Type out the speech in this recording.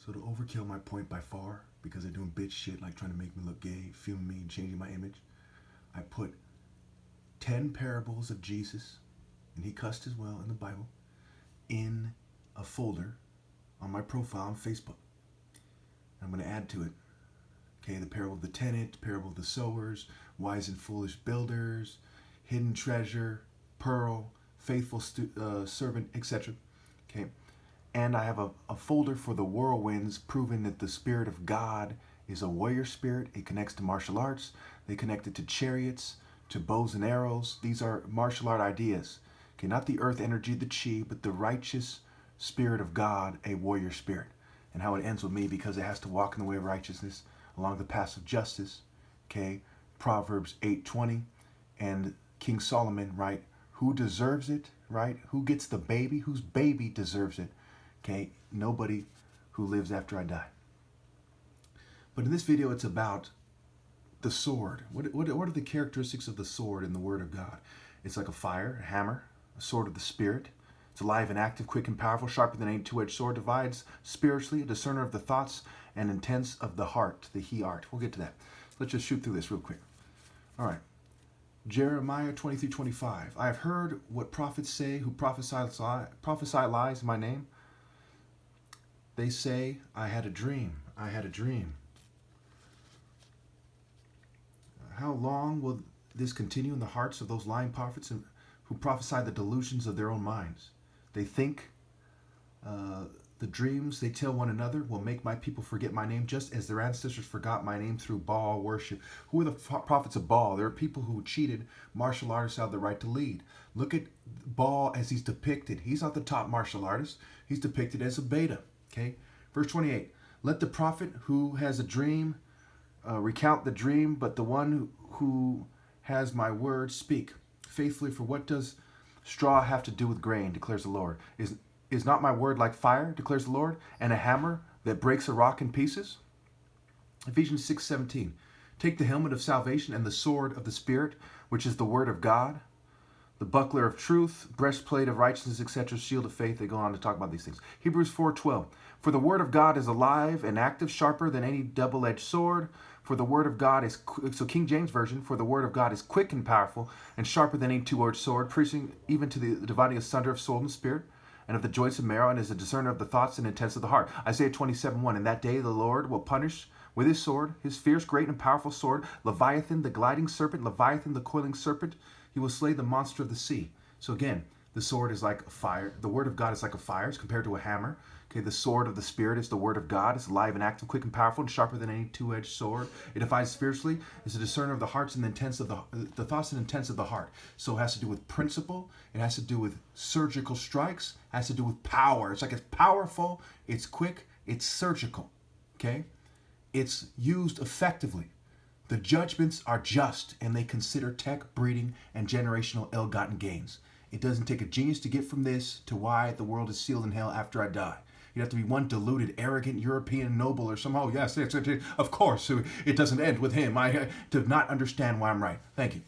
So to overkill my point by far, because they're doing bitch shit like trying to make me look gay, filming me and changing my image, I put 10 parables of Jesus, and he cussed as well in the Bible, in a folder on my profile on Facebook. I'm going to add to it, okay, the parable of the tenant, parable of the sowers, wise and foolish builders, hidden treasure, pearl, faithful servant, etc. Okay, and I have a folder for the whirlwinds, proving that the Spirit of God is a warrior spirit. It connects to martial arts. They connect it to chariots, to bows and arrows. These are martial art ideas. Okay, not the earth energy, the chi, but the righteous Spirit of God, a warrior spirit. And how it ends with me, because it has to walk in the way of righteousness along the paths of justice. Okay, Proverbs 8:20, and King Solomon, right? Who deserves it, right? Who gets the baby? Whose baby deserves it? Okay, nobody who lives after I die. But in this video, it's about the sword. What are the characteristics of the sword in the Word of God? It's like a fire, a hammer, a sword of the Spirit. It's alive and active, quick and powerful, sharper than any two-edged sword, divides spiritually, a discerner of the thoughts and intents of the heart, the he-art. We'll get to that. Let's just shoot through this real quick. All right. Jeremiah 23:25. I have heard what prophets say who prophesy lies in my name. They say, I had a dream. I had a dream. How long will this continue in the hearts of those lying prophets who prophesy the delusions of their own minds? They think the dreams they tell one another will make my people forget my name, just as their ancestors forgot my name through Baal worship. Who are the prophets of Baal? There are people who cheated martial artists out of the right to lead. Look at Baal as he's depicted. He's not the top martial artist. He's depicted as a beta. Okay, verse 28. Let the prophet who has a dream recount the dream, but the one who has my word speak faithfully. For what does straw have to do with grain, declares the Lord? Is not my word like fire, declares the Lord, and a hammer that breaks a rock in pieces? Ephesians 6:17. Take the helmet of salvation and the sword of the Spirit, which is the word of God, the buckler of truth, breastplate of righteousness, etc., shield of faith. They go on to talk about these things. Hebrews 4:12. For the word of God is alive and active, sharper than any double-edged sword. For the word of God is, so King James Version, for the word of God is quick and powerful and sharper than any two-edged sword, piercing even to the dividing asunder of soul and spirit, and of the joints and marrow, and is a discerner of the thoughts and intents of the heart. Isaiah 27:1. In that day the Lord will punish with his sword, his fierce, great, and powerful sword, Leviathan, the gliding serpent, Leviathan, the coiling serpent. He will slay the monster of the sea. So again, the sword is like a fire. The word of God is like a fire. It's compared to a hammer. Okay, the sword of the Spirit is the word of God. It's alive and active, quick and powerful, and sharper than any two-edged sword. It divides spiritually. It's a discerner of the hearts and the intents of the thoughts and intents of the heart. So it has to do with principle. It has to do with surgical strikes. It has to do with power. It's like it's powerful. It's quick. It's surgical. Okay, it's used effectively. The judgments are just, and they consider tech, breeding, and generational ill-gotten gains. It doesn't take a genius to get from this to why the world is sealed in hell after I die. You'd have to be one deluded, arrogant European noble or somehow, yes, of course, it doesn't end with him. To not understand why I'm right. Thank you.